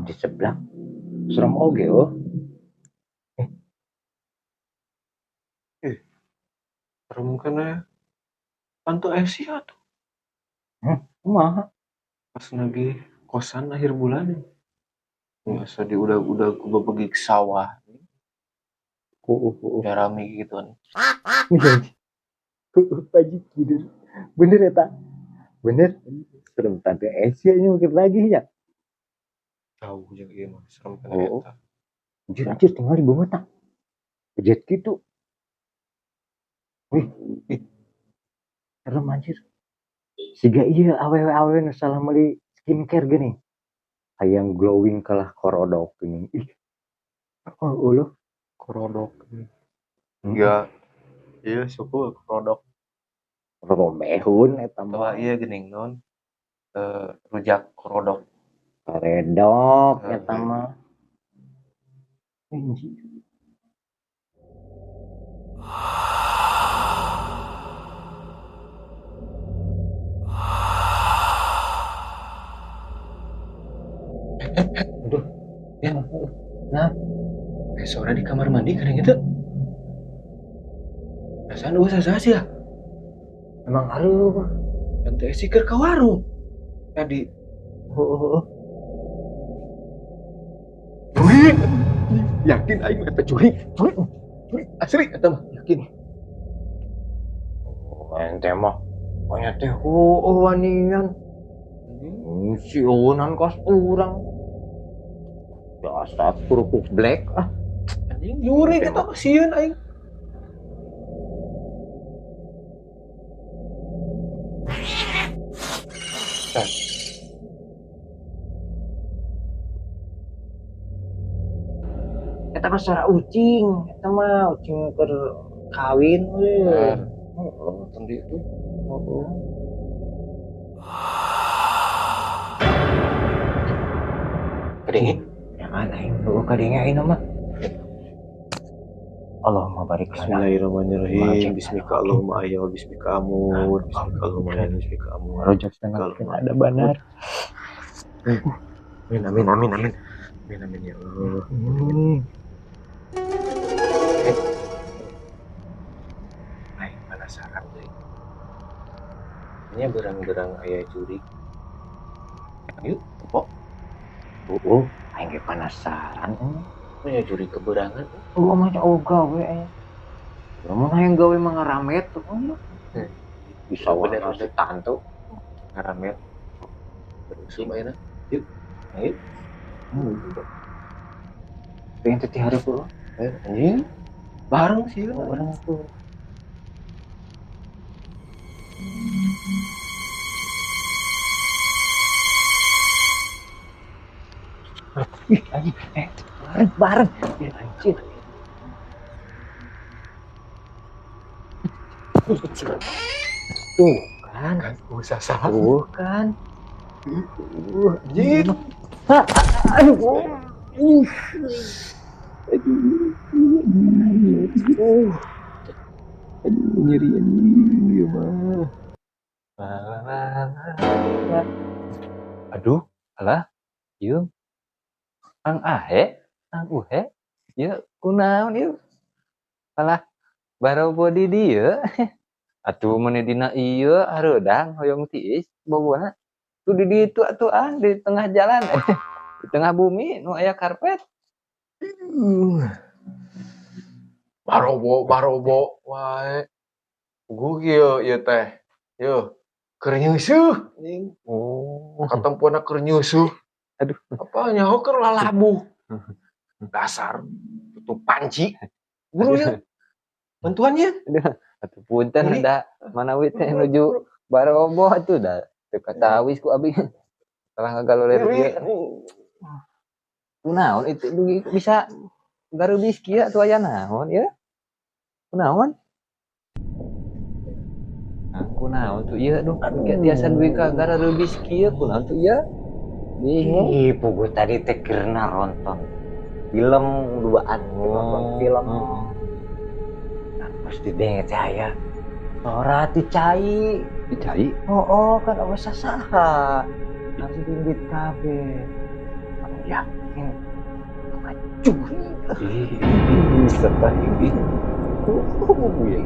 di sebelah serem oge oh. Serem kan ya. Tante Asia tuh. Kumaha? Pas lagi kosan akhir bulan. Biasa dia udah gua pergi ke sawah. Udah rame gitu kan. Pajik gitu. Bener ya tak? Bener. Serem Tante Asia ini mungkin lagi ya. Jauh yang iya mah serem kan Oh. eta. Anjir tinggal di bawah tak. Jet gitu. Wih. Serem anjir. Siga iya awewe nu salah meuli skincare gini. Hayang glowing kalah korodok ini. Ih. Oh lo Korodok. Ya, iya suku korodok. romehun eta Atau mah. iya geuning non. Rujak korodok. Karedok eta mah. Anjir. Aduh, ya. Nah, suara di kamar mandi kan gitu. Perasaan lu sasa sih ya. Emang haru Tante Esi keur ka warung. Tadi. Curi. Yakin aing eta curi. Asli eta mah yakin. Ente mah pokoknya teh wanian. Siunan kos urang. Dasar kerupuk black ah. Anjing nyuri kita sieun aing. Eta mah suara ucing, eta mah ucing keur kawin we. Tadi itu. Kadenge. Yang aneh, kadenge ayeuna mah. Allahumma barik lana. Bismillahirrahmanirrahim. Bismika Allahumma ayya wa bismika amur. Bismika Allahumma ayya wa bismika amur. Rojak setengah ada benar. Amin ya Allah. Aing penasaran deh. Ini berang-berang aya curi. Yuk, kok? Aing ge penasaran. Aya curi keberangan. Mah gawe aya. Mun hayang gawe mah ngaramet tuh. Bisa bener si tantu ngaramet. Terus ayeuna. Yuk. Ayo. Pengen teh hareup lo. Anjing. Bareng sih Bareng tuh. Ih, anjing. Bareng. Ya anjir. Tuh kan usah salah. kan. Anjing. Aduh. Nyeri ya mah. Aduh, alah, ieu ang ahe, ang uhe, ieu kunaon ieu? Alah, barobo di dieu. Atuh meuni dina ieu hareudang hoyong tiis bobona. Tu di ditu atuh di tengah jalan. Di tengah bumi nu aya karpet. Barobo wae. Gu ieu teh. Yeuh, keur nyeusuh anjing. Katempuna keur nyeusuh. Aduh, Apa nyaho keur lalabuh. Dasar itu panci. Guru ya. Bantuannya. atuh punten da manawi teh nuju barobo atuh da teu katawis ku abi. Salah ngagaloler dieu. Kunaon itu bisa gareubis kieu atuh aya naon ieu? Kunaon? Kunaon tuh ieu aduh tiasa duwe ka gareubis kieu kunaon tuh ieu? Bingung. Ih, puguh tadi teh keurna nonton film duaan film. Nah, pasti denge teh aya suara dicai. Dicai? Oh, kan awas saha. Harus dindit kabeh. Ya, makin curi. Bisa ini. Ya.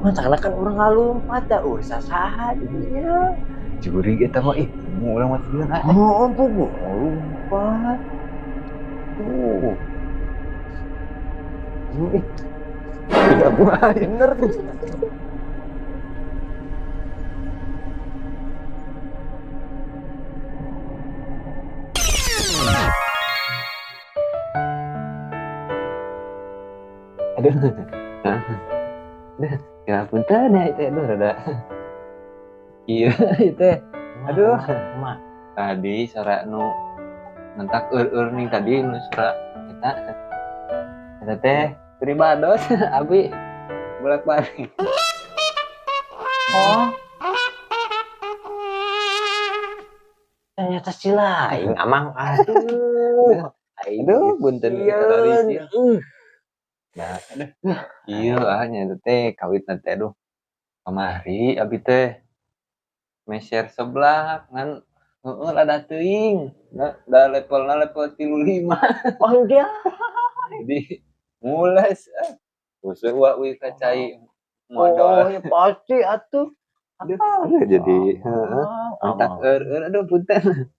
Masalah kan orang ngalumpat dah, sasaha dia. Juri kita mah mau orang mati dia nah. Oh, ampun, ngalumpat. Tuh. Tidak buat Bener tuh. Aduh. Aduh, ya punten ya itu aduh rada. Iya itu. Aduh. Mak. Tadi sora nu ngentak ning tadi nu sora eta teh pribados abi bolak-balik. Oh. Ternyata si lain, amang aduh. Aduh, bunten Iya. dari Nah, iya nya teh kawit teh aduh. Kamari abi teh meser sebelah ngan heeh rada teuing. Da levelna level 35. Oh dia. Jadi mules useuh wi kacai Oh, modal. ya pasti atuh. Aduh, jadi heeh. Antak aduh punten.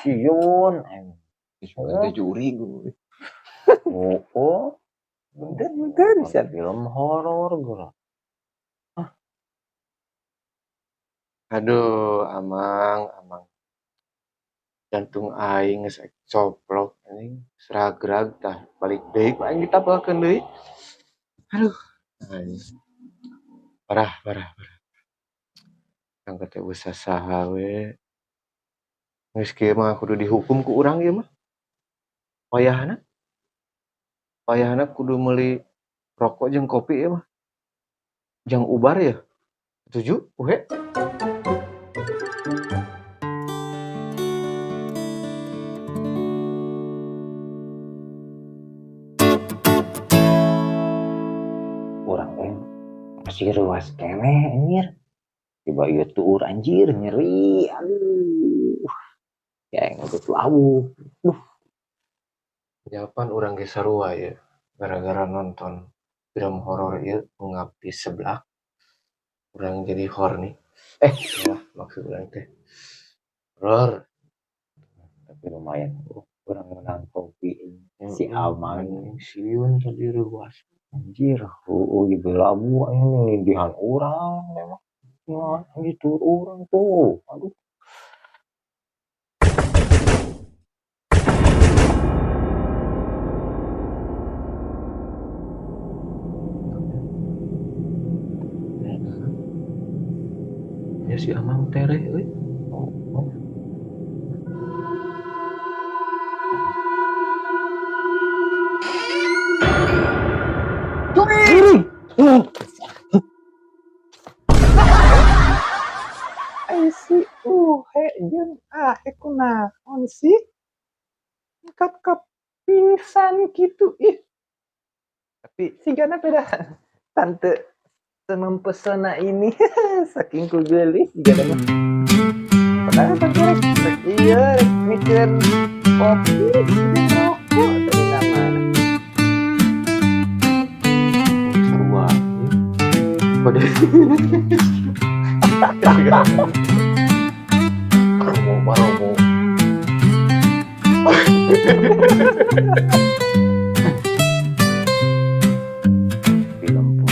Siun. Ada juri gue. Oh. Punten bisa. Film horor gua. Aduh, amang. Jantung aing geus coplok anjing, seragrag tah balik deui ku aing ditapelkeun deui. Aduh, anjing. Parah. Angkat teh usah saha we. Geus kieu mah kudu dihukum ku urang ieu mah. Wayahna kudu meuli rokok jeung kopi ieu mah. Jang ubar ya. Setuju? Uhe. Urang teh masih ruas keneh anjir. Tiba ieu tuur anjir nyeri. Aduh. Ya ngeutot lawu. Japan urang ge sarua ya. Gara-gara nonton film horor ieu Pengabdi Seblak. Urang jadi horny. Ya maksud urang teh. Horor. Tapi lumayan kurang menang kopi si Amang siun tadi ruas. anjir ibu labu ini dihan orang memang ya gitu orang tuh aduh Ya si Amang tereh euy. Ai si uhe jeung ahe kunaon sih? Kat pingsan gitu ih. Tapi sigana beda tante mempesona ini saking ku geulis sigana mah. Padahal tante rek iya rek mikir kopi jeung rokok tadi namana. Sarua. Pada Baromo. film pun